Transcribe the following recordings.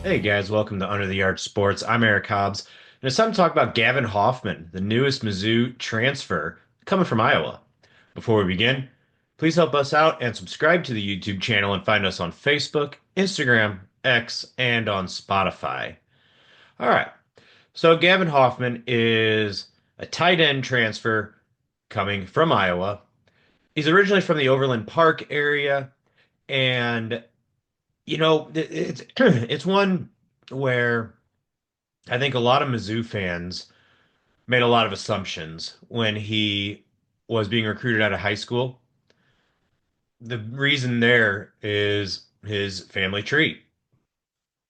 Hey guys, welcome to Under the Arch Sports. I'm Eric Hobbs, and it's time to talk about Gavin Hoffman, the newest Mizzou transfer coming from Iowa. Before we begin, please help us out and subscribe to the YouTube channel and find us on Facebook, Instagram, X, and on Spotify. All right, so Gavin Hoffman is a tight end transfer coming from Iowa. He's originally from the Overland Park area, and it's it's one where I think a lot of Mizzou fans made a lot of assumptions when he was being recruited out of high school. The reason there is his family tree.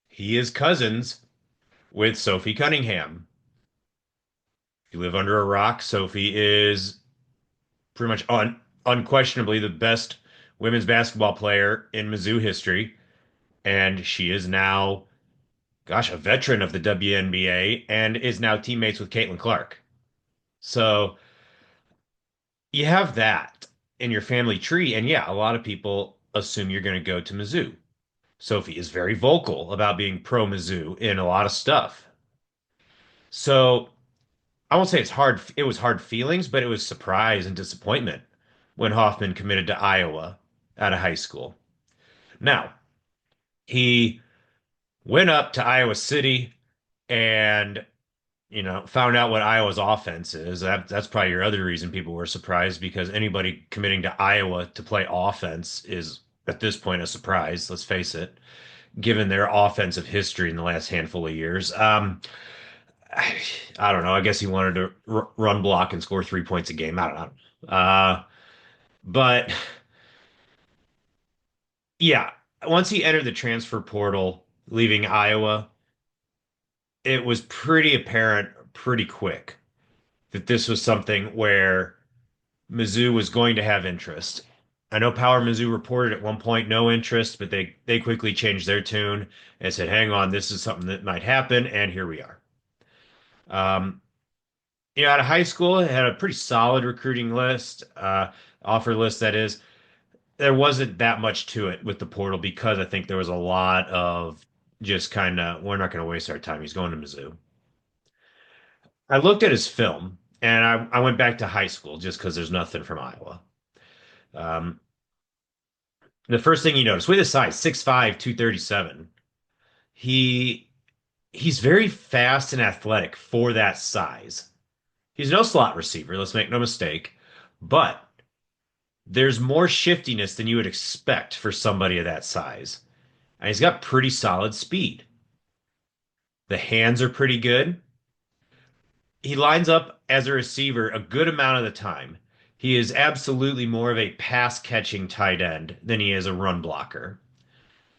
He is cousins with Sophie Cunningham. If you live under a rock, Sophie is pretty much unquestionably the best women's basketball player in Mizzou history, and she is now, gosh, a veteran of the WNBA and is now teammates with Caitlin Clark. So you have that in your family tree, and yeah, a lot of people assume you're going to go to Mizzou. Sophie is very vocal about being pro Mizzou in a lot of stuff. So I won't say it's hard, it was hard feelings, but it was surprise and disappointment when Hoffman committed to Iowa out of high school. Now, he went up to Iowa City and found out what Iowa's offense is. That's probably your other reason people were surprised because anybody committing to Iowa to play offense is at this point a surprise, let's face it, given their offensive history in the last handful of years. I don't know. I guess he wanted to run block and score 3 points a game. I don't know. But yeah, once he entered the transfer portal, leaving Iowa, it was pretty apparent pretty quick that this was something where Mizzou was going to have interest. I know Power Mizzou reported at one point no interest, but they quickly changed their tune and said, "Hang on, this is something that might happen," and here we are. Um, Out of high school, it had a pretty solid recruiting list, offer list that is. There wasn't that much to it with the portal because I think there was a lot of just kind of, we're not going to waste our time. He's going to Mizzou. I looked at his film and I went back to high school just because there's nothing from Iowa. Um, the first thing you notice with his size, 6'5", 237, he he's very fast and athletic for that size. He's no slot receiver, let's make no mistake, but there's more shiftiness than you would expect for somebody of that size. And he's got pretty solid speed. The hands are pretty good. He lines up as a receiver a good amount of the time. He is absolutely more of a pass catching tight end than he is a run blocker.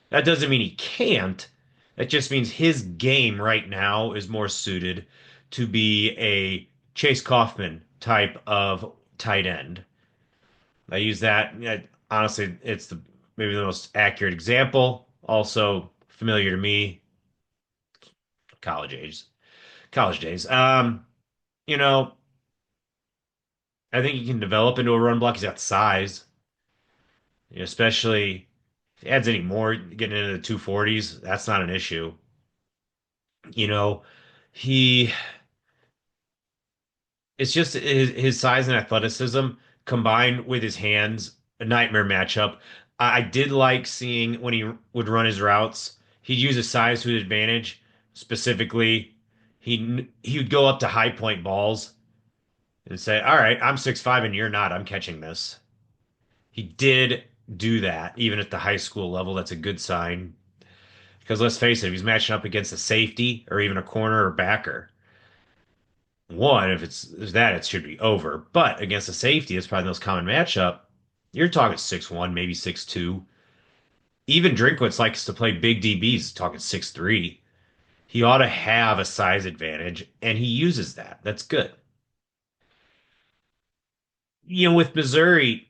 That doesn't mean he can't. That just means his game right now is more suited to be a Chase Kaufman type of tight end. I use that. Honestly, it's maybe the most accurate example. Also familiar to me, college age, college days. You know, I think he can develop into a run block. He's got size, especially if he adds any more, getting into the 240s. That's not an issue. You know, he it's just his size and athleticism combined with his hands, a nightmare matchup. I did like seeing when he would run his routes, he'd use his size to his advantage. Specifically, he would go up to high point balls and say, "All right, I'm 6'5" and you're not. I'm catching this." He did do that even at the high school level. That's a good sign because let's face it, if he's matching up against a safety or even a corner or backer, one, if it's that, it should be over. But against a safety, it's probably the most common matchup. You're talking 6'1", maybe 6'2". Even Drinkwitz likes to play big DBs, talking 6'3". He ought to have a size advantage, and he uses that. That's good. With Missouri,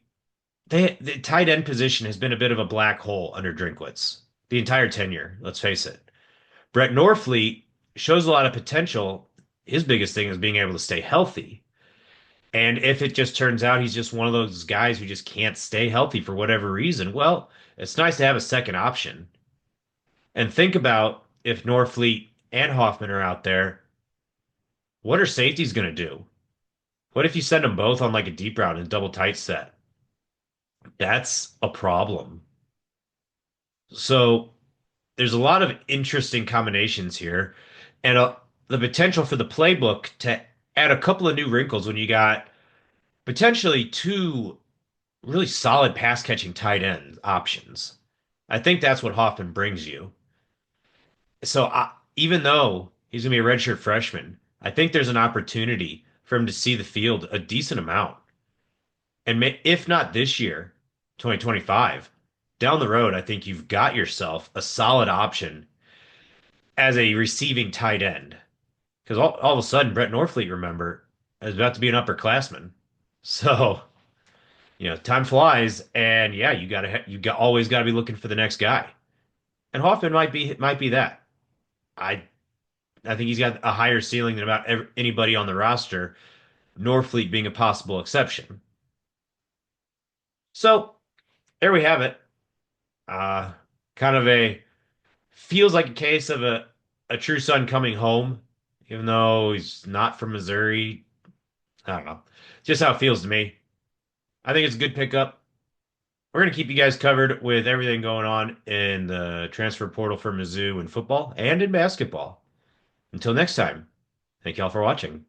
the tight end position has been a bit of a black hole under Drinkwitz the entire tenure, let's face it. Brett Norfleet shows a lot of potential. His biggest thing is being able to stay healthy. And if it just turns out he's just one of those guys who just can't stay healthy for whatever reason, well, it's nice to have a second option. And think about if Norfleet and Hoffman are out there, what are safeties going to do? What if you send them both on like a deep route and a double tight set? That's a problem. So there's a lot of interesting combinations here, and the potential for the playbook to add a couple of new wrinkles when you got potentially two really solid pass catching tight end options. I think that's what Hoffman brings you. So even though he's going to be a redshirt freshman, I think there's an opportunity for him to see the field a decent amount. And if not this year, 2025, down the road, I think you've got yourself a solid option as a receiving tight end. Because all of a sudden, Brett Norfleet, remember, is about to be an upperclassman. So, time flies, and yeah, you got always got to be looking for the next guy. And Hoffman might be that. I I think he's got a higher ceiling than about anybody on the roster, Norfleet being a possible exception. So there we have it. Uh, kind of a feels like a case of a true son coming home, even though he's not from Missouri. I don't know. Just how it feels to me. I think it's a good pickup. We're going to keep you guys covered with everything going on in the transfer portal for Mizzou in football and in basketball. Until next time, thank y'all for watching.